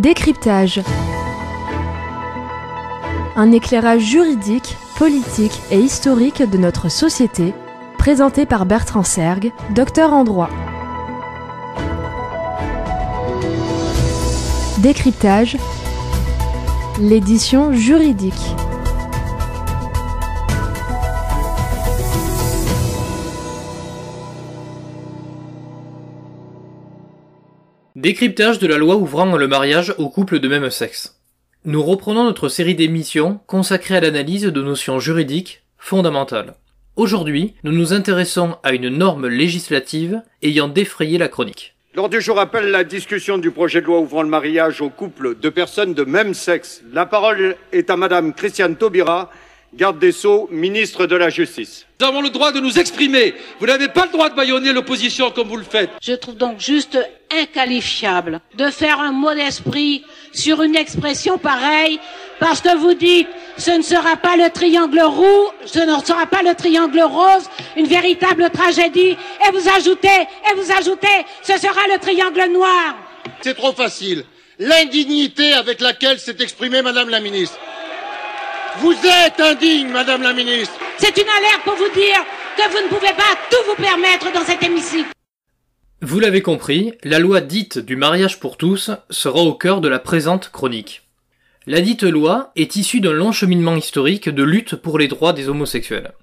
Décryptage. Un éclairage juridique, politique et historique de notre société, présenté par Bertrand Sergue, docteur en droit. Décryptage, l'édition juridique. Décryptage de la loi ouvrant le mariage aux couples de même sexe. Nous reprenons notre série d'émissions consacrée à l'analyse de notions juridiques fondamentales. Aujourd'hui, nous nous intéressons à une norme législative ayant défrayé la chronique. L'ordre du jour appelle la discussion du projet de loi ouvrant le mariage aux couples de personnes de même sexe. La parole est à Madame Christiane Taubira, garde des Sceaux, ministre de la Justice. Nous avons le droit de nous exprimer. Vous n'avez pas le droit de bâillonner l'opposition comme vous le faites. Je trouve donc juste inqualifiable de faire un mot d'esprit sur une expression pareille, parce que vous dites ce ne sera pas le triangle roux, ce ne sera pas le triangle rose, une véritable tragédie, et vous ajoutez, ce sera le triangle noir. C'est trop facile. L'indignité avec laquelle s'est exprimée Madame la ministre. Vous êtes indigne, Madame la ministre. C'est une alerte pour vous dire que vous ne pouvez pas tout vous permettre dans cet hémicycle. Vous l'avez compris, la loi dite du mariage pour tous sera au cœur de la présente chronique. La dite loi est issue d'un long cheminement historique de lutte pour les droits des homosexuels.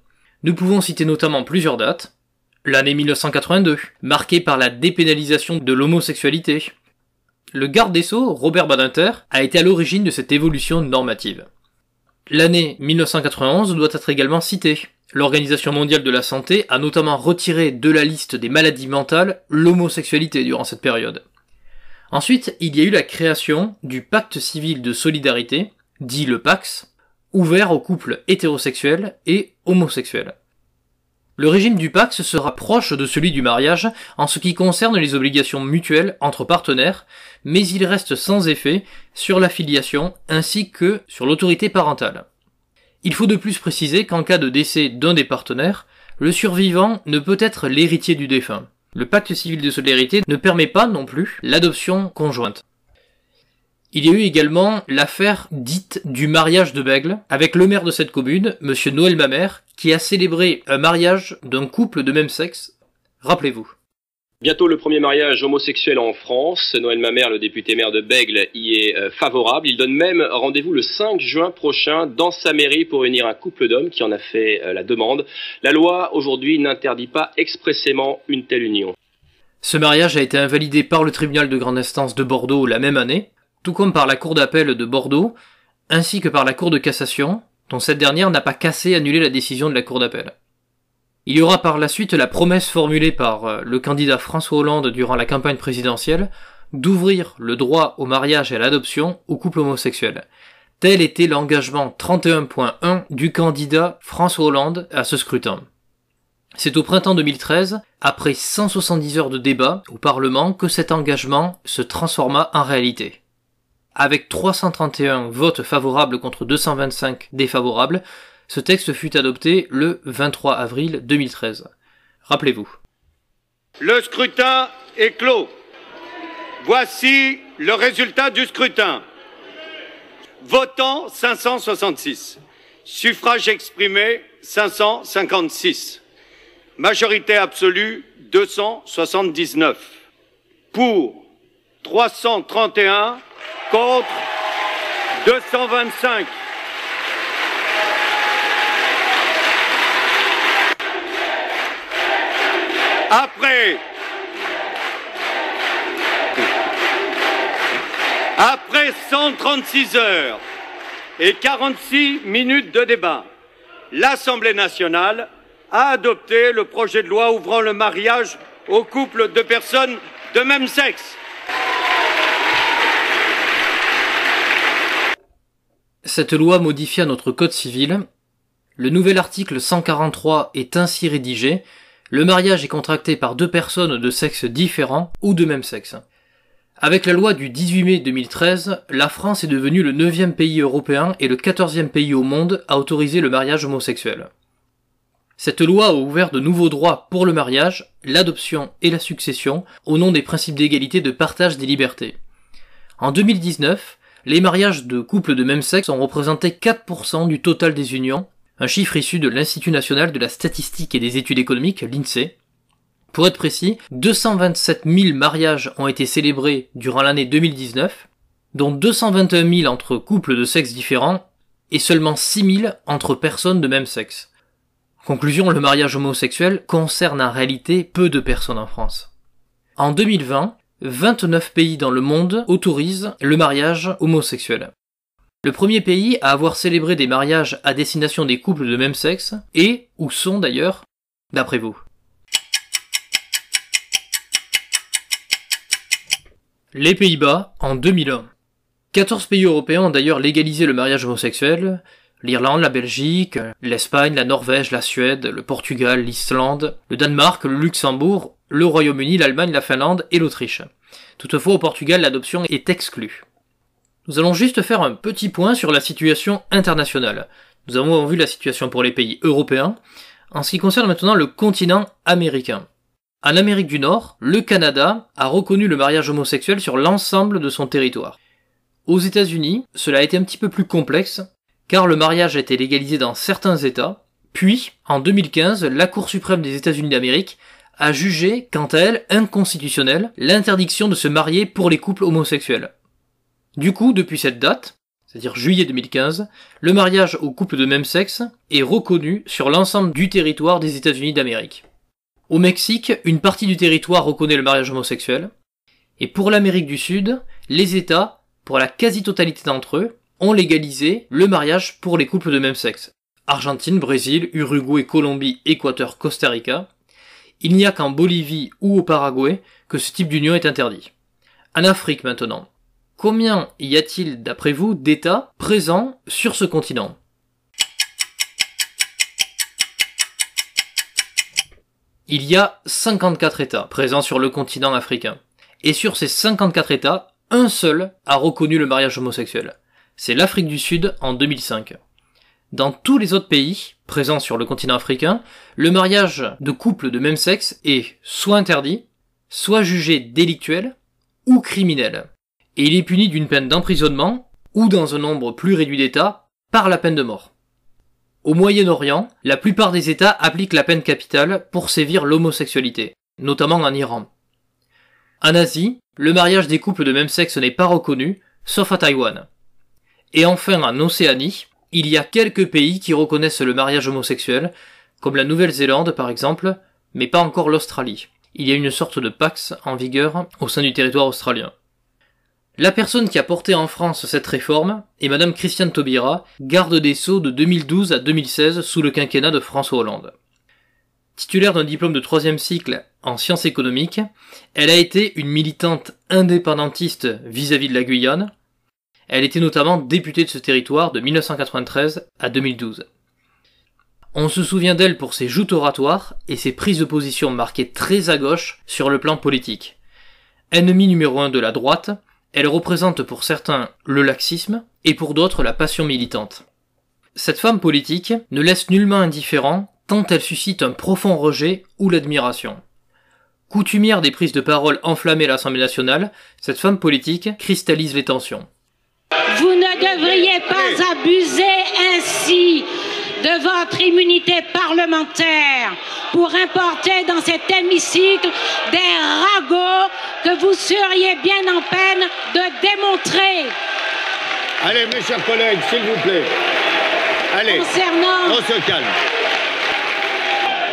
Nous pouvons citer notamment plusieurs dates. L'année 1982, marquée par la dépénalisation de l'homosexualité. Le garde des Sceaux, Robert Badinter, a été à l'origine de cette évolution normative. L'année 1991 doit être également citée. L'Organisation mondiale de la santé a notamment retiré de la liste des maladies mentales l'homosexualité durant cette période. Ensuite, il y a eu la création du Pacte civil de solidarité, dit le PACS, ouvert aux couples hétérosexuels et homosexuels. Le régime du PACS sera proche de celui du mariage en ce qui concerne les obligations mutuelles entre partenaires, mais il reste sans effet sur la filiation ainsi que sur l'autorité parentale. Il faut de plus préciser qu'en cas de décès d'un des partenaires, le survivant ne peut être l'héritier du défunt. Le pacte civil de solidarité ne permet pas non plus l'adoption conjointe. Il y a eu également l'affaire dite du mariage de Bègle, avec le maire de cette commune, monsieur Noël Mamère, qui a célébré un mariage d'un couple de même sexe. Rappelez-vous. Bientôt le premier mariage homosexuel en France. Noël Mamère, le député maire de Bègle, y est favorable. Il donne même rendez-vous le 5 juin prochain dans sa mairie pour unir un couple d'hommes qui en a fait la demande. La loi aujourd'hui n'interdit pas expressément une telle union. Ce mariage a été invalidé par le tribunal de grande instance de Bordeaux la même année, tout comme par la cour d'appel de Bordeaux, ainsi que par la cour de cassation, dont cette dernière n'a pas cassé annulé la décision de la cour d'appel. Il y aura par la suite la promesse formulée par le candidat François Hollande durant la campagne présidentielle d'ouvrir le droit au mariage et à l'adoption aux couples homosexuels. Tel était l'engagement 31.1 du candidat François Hollande à ce scrutin. C'est au printemps 2013, après 170 heures de débat au Parlement, que cet engagement se transforma en réalité. Avec 331 votes favorables contre 225 défavorables, ce texte fut adopté le 23 avril 2013. Rappelez-vous. Le scrutin est clos. Voici le résultat du scrutin. Votant 566. Suffrage exprimé 556. Majorité absolue 279. Pour 331. Contre 225. Après 136 heures et 46 minutes de débat, l'Assemblée nationale a adopté le projet de loi ouvrant le mariage aux couples de personnes de même sexe. Cette loi modifia notre code civil. Le nouvel article 143 est ainsi rédigé. Le mariage est contracté par deux personnes de sexe différent ou de même sexe. Avec la loi du 18 mai 2013, la France est devenue le 9e pays européen et le 14e pays au monde à autoriser le mariage homosexuel. Cette loi a ouvert de nouveaux droits pour le mariage, l'adoption et la succession au nom des principes d'égalité de partage des libertés. En 2019, les mariages de couples de même sexe ont représenté 4% du total des unions, un chiffre issu de l'Institut national de la statistique et des études économiques, l'INSEE. Pour être précis, 227 000 mariages ont été célébrés durant l'année 2019, dont 221 000 entre couples de sexes différents et seulement 6 000 entre personnes de même sexe. Conclusion, le mariage homosexuel concerne en réalité peu de personnes en France. En 2020, 29 pays dans le monde autorisent le mariage homosexuel. Le premier pays à avoir célébré des mariages à destination des couples de même sexe est, ou sont d'ailleurs, d'après vous? Les Pays-Bas en 2001. 14 pays européens ont d'ailleurs légalisé le mariage homosexuel, l'Irlande, la Belgique, l'Espagne, la Norvège, la Suède, le Portugal, l'Islande, le Danemark, le Luxembourg, le Royaume-Uni, l'Allemagne, la Finlande et l'Autriche. Toutefois, au Portugal, l'adoption est exclue. Nous allons juste faire un petit point sur la situation internationale. Nous avons vu la situation pour les pays européens. En ce qui concerne maintenant le continent américain. En Amérique du Nord, le Canada a reconnu le mariage homosexuel sur l'ensemble de son territoire. Aux États-Unis, cela a été un petit peu plus complexe, car le mariage a été légalisé dans certains États, puis, en 2015, la Cour suprême des États-Unis d'Amérique a jugé, quant à elle, inconstitutionnelle l'interdiction de se marier pour les couples homosexuels. Du coup, depuis cette date, c'est-à-dire juillet 2015, le mariage aux couples de même sexe est reconnu sur l'ensemble du territoire des États-Unis d'Amérique. Au Mexique, une partie du territoire reconnaît le mariage homosexuel, et pour l'Amérique du Sud, les États, pour la quasi-totalité d'entre eux, ont légalisé le mariage pour les couples de même sexe. Argentine, Brésil, Uruguay, Colombie, Équateur, Costa Rica. Il n'y a qu'en Bolivie ou au Paraguay que ce type d'union est interdit. En Afrique maintenant. Combien y a-t-il, d'après vous, d'États présents sur ce continent? Il y a 54 États présents sur le continent africain. Et sur ces 54 États, un seul a reconnu le mariage homosexuel. C'est l'Afrique du Sud en 2005. Dans tous les autres pays présents sur le continent africain, le mariage de couples de même sexe est soit interdit, soit jugé délictuel ou criminel. Et il est puni d'une peine d'emprisonnement ou, dans un nombre plus réduit d'États, par la peine de mort. Au Moyen-Orient, la plupart des États appliquent la peine capitale pour sévir l'homosexualité, notamment en Iran. En Asie, le mariage des couples de même sexe n'est pas reconnu, sauf à Taïwan. Et enfin, en Océanie, il y a quelques pays qui reconnaissent le mariage homosexuel, comme la Nouvelle-Zélande par exemple, mais pas encore l'Australie. Il y a une sorte de Pax en vigueur au sein du territoire australien. La personne qui a porté en France cette réforme est Madame Christiane Taubira, garde des Sceaux de 2012 à 2016 sous le quinquennat de François Hollande. Titulaire d'un diplôme de 3e cycle en sciences économiques, elle a été une militante indépendantiste vis-à-vis de la Guyane. Elle était notamment députée de ce territoire de 1993 à 2012. On se souvient d'elle pour ses joutes oratoires et ses prises de position marquées très à gauche sur le plan politique. Ennemie numéro 1 de la droite, elle représente pour certains le laxisme et pour d'autres la passion militante. Cette femme politique ne laisse nullement indifférent tant elle suscite un profond rejet ou l'admiration. Coutumière des prises de parole enflammées à l'Assemblée nationale, cette femme politique cristallise les tensions. Vous ne devriez pas abuser ainsi de votre immunité parlementaire pour importer dans cet hémicycle des ragots que vous seriez bien en peine de démontrer. Allez, mes chers collègues, s'il vous plaît. Allez, concernant on se calme.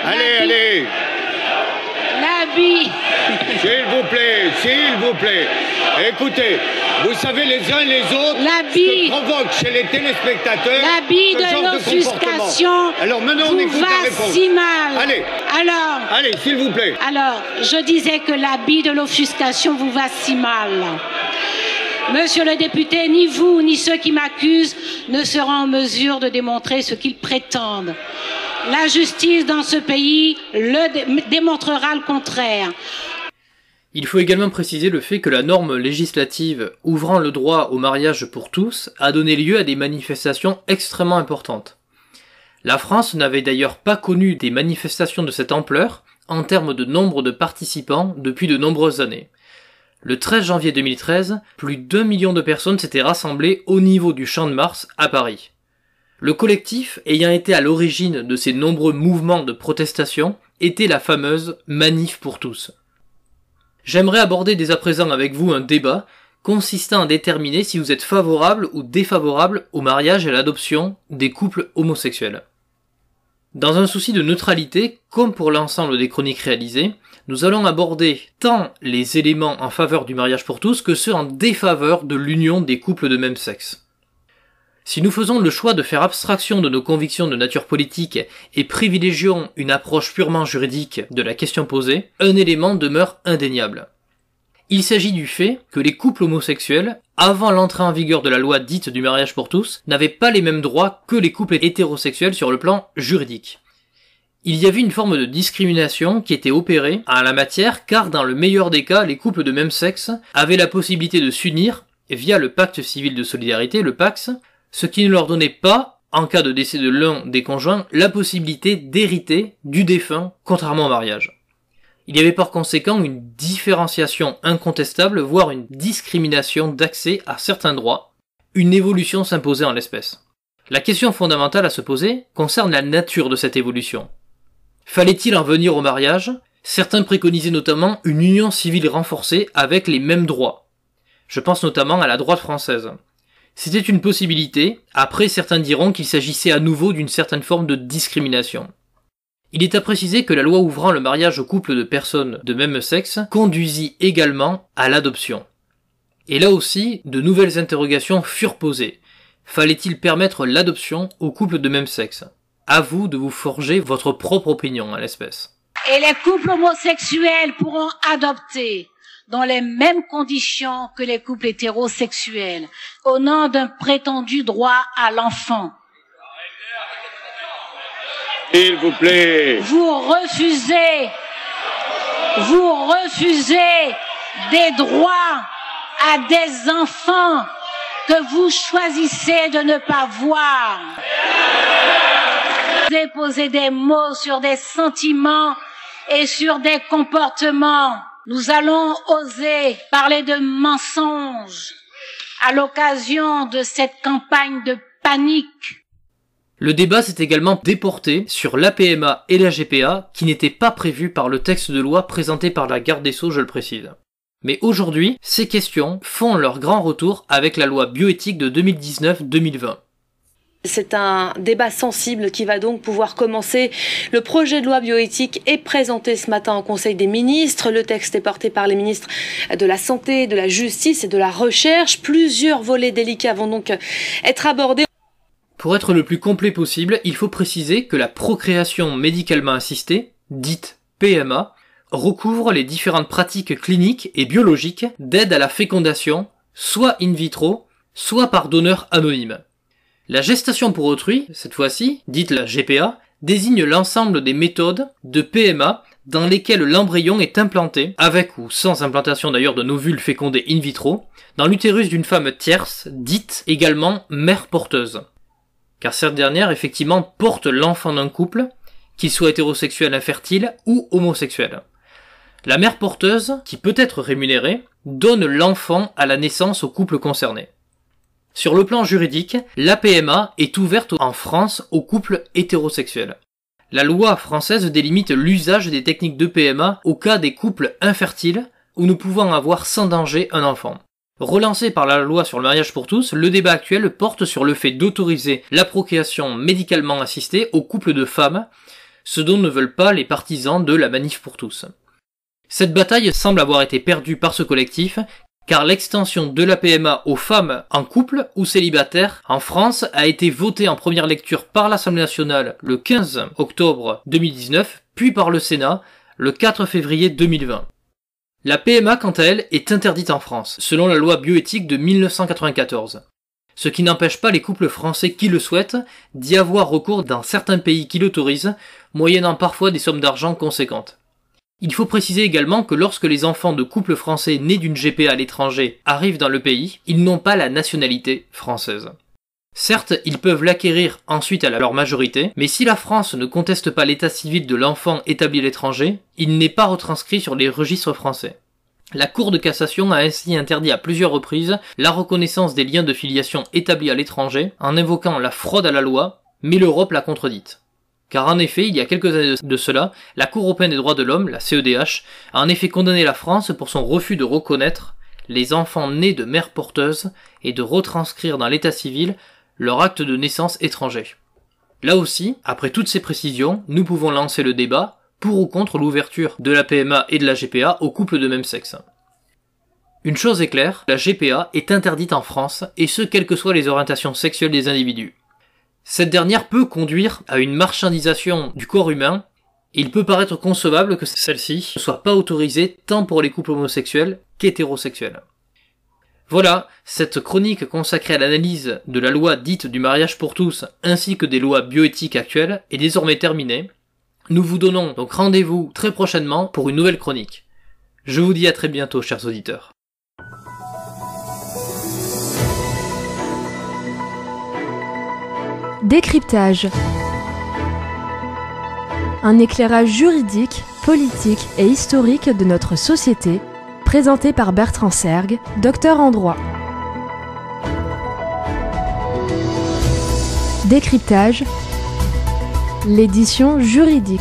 Allez. L'habit. S'il vous plaît. Écoutez, vous savez les uns et les autres ce que provoque chez les téléspectateurs l'habit de l'offuscation vous va si mal. Allez, s'il vous plaît. Alors, je disais que l'habit de l'offuscation vous va si mal. Monsieur le député, ni vous, ni ceux qui m'accusent ne seront en mesure de démontrer ce qu'ils prétendent. La justice dans ce pays démontrera le contraire. Il faut également préciser le fait que la norme législative ouvrant le droit au mariage pour tous a donné lieu à des manifestations extrêmement importantes. La France n'avait d'ailleurs pas connu des manifestations de cette ampleur en termes de nombre de participants depuis de nombreuses années. Le 13 janvier 2013, plus d'1 million de personnes s'étaient rassemblées au niveau du Champ de Mars à Paris. Le collectif ayant été à l'origine de ces nombreux mouvements de protestation était la fameuse Manif pour tous. J'aimerais aborder dès à présent avec vous un débat consistant à déterminer si vous êtes favorable ou défavorable au mariage et à l'adoption des couples homosexuels. Dans un souci de neutralité, comme pour l'ensemble des chroniques réalisées, nous allons aborder tant les éléments en faveur du mariage pour tous que ceux en défaveur de l'union des couples de même sexe. Si nous faisons le choix de faire abstraction de nos convictions de nature politique et privilégions une approche purement juridique de la question posée, un élément demeure indéniable. Il s'agit du fait que les couples homosexuels, avant l'entrée en vigueur de la loi dite du mariage pour tous, n'avaient pas les mêmes droits que les couples hétérosexuels sur le plan juridique. Il y avait une forme de discrimination qui était opérée en la matière car dans le meilleur des cas, les couples de même sexe avaient la possibilité de s'unir via le pacte civil de solidarité, le PACS, ce qui ne leur donnait pas, en cas de décès de l'un des conjoints, la possibilité d'hériter du défunt, contrairement au mariage. Il y avait par conséquent une différenciation incontestable, voire une discrimination d'accès à certains droits. Une évolution s'imposait en l'espèce. La question fondamentale à se poser concerne la nature de cette évolution. Fallait-il en venir au mariage ? Certains préconisaient notamment une union civile renforcée avec les mêmes droits. Je pense notamment à la droite française. C'était une possibilité, après certains diront qu'il s'agissait à nouveau d'une certaine forme de discrimination. Il est à préciser que la loi ouvrant le mariage aux couples de personnes de même sexe conduisit également à l'adoption. Et là aussi, de nouvelles interrogations furent posées. Fallait-il permettre l'adoption aux couples de même sexe ? À vous de vous forger votre propre opinion à l'espèce. Et les couples homosexuels pourront adopter dans les mêmes conditions que les couples hétérosexuels, au nom d'un prétendu droit à l'enfant. S'il vous plaît. Vous refusez des droits à des enfants que vous choisissez de ne pas voir. Vous avez posé des mots sur des sentiments et sur des comportements. Nous allons oser parler de mensonges à l'occasion de cette campagne de panique. Le débat s'est également déporté sur l'APMA et la GPA qui n'étaient pas prévus par le texte de loi présenté par la garde des Sceaux, je le précise. Mais aujourd'hui, ces questions font leur grand retour avec la loi bioéthique de 2019-2020. C'est un débat sensible qui va donc pouvoir commencer. Le projet de loi bioéthique est présenté ce matin au Conseil des ministres. Le texte est porté par les ministres de la Santé, de la Justice et de la Recherche. Plusieurs volets délicats vont donc être abordés. Pour être le plus complet possible, il faut préciser que la procréation médicalement assistée, dite PMA, recouvre les différentes pratiques cliniques et biologiques d'aide à la fécondation, soit in vitro, soit par donneur anonyme. La gestation pour autrui, cette fois-ci, dite la GPA, désigne l'ensemble des méthodes de PMA dans lesquelles l'embryon est implanté, avec ou sans implantation d'ailleurs d'un ovule fécondé in vitro, dans l'utérus d'une femme tierce, dite également mère porteuse. Car cette dernière, effectivement, porte l'enfant d'un couple, qu'il soit hétérosexuel infertile ou homosexuel. La mère porteuse, qui peut être rémunérée, donne l'enfant à la naissance au couple concerné. Sur le plan juridique, la PMA est ouverte en France aux couples hétérosexuels. La loi française délimite l'usage des techniques de PMA au cas des couples infertiles où nous pouvons avoir sans danger un enfant. Relancé par la loi sur le mariage pour tous, le débat actuel porte sur le fait d'autoriser la procréation médicalement assistée aux couples de femmes, ce dont ne veulent pas les partisans de la Manif pour tous. Cette bataille semble avoir été perdue par ce collectif, car l'extension de la PMA aux femmes en couple ou célibataires en France a été votée en première lecture par l'Assemblée nationale le 15 octobre 2019, puis par le Sénat le 4 février 2020. La PMA, quant à elle, est interdite en France, selon la loi bioéthique de 1994. Ce qui n'empêche pas les couples français qui le souhaitent d'y avoir recours dans certains pays qui l'autorisent, moyennant parfois des sommes d'argent conséquentes. Il faut préciser également que lorsque les enfants de couples français nés d'une GPA à l'étranger arrivent dans le pays, ils n'ont pas la nationalité française. Certes, ils peuvent l'acquérir ensuite à leur majorité, mais si la France ne conteste pas l'état civil de l'enfant établi à l'étranger, il n'est pas retranscrit sur les registres français. La Cour de cassation a ainsi interdit à plusieurs reprises la reconnaissance des liens de filiation établis à l'étranger en invoquant la fraude à la loi, mais l'Europe l'a contredite. Car en effet, il y a quelques années de cela, la Cour européenne des droits de l'homme, la CEDH, a en effet condamné la France pour son refus de reconnaître les enfants nés de mères porteuses et de retranscrire dans l'état civil leur acte de naissance étranger. Là aussi, après toutes ces précisions, nous pouvons lancer le débat pour ou contre l'ouverture de la PMA et de la GPA aux couples de même sexe. Une chose est claire, la GPA est interdite en France, et ce quelles que soient les orientations sexuelles des individus. Cette dernière peut conduire à une marchandisation du corps humain, et il peut paraître concevable que celle-ci ne soit pas autorisée tant pour les couples homosexuels qu'hétérosexuels. Voilà, cette chronique consacrée à l'analyse de la loi dite du mariage pour tous, ainsi que des lois bioéthiques actuelles, est désormais terminée. Nous vous donnons donc rendez-vous très prochainement pour une nouvelle chronique. Je vous dis à très bientôt, chers auditeurs. Décryptage. Un éclairage juridique, politique et historique de notre société, présenté par Bertrand Sergue, docteur en droit. Décryptage. L'édition juridique.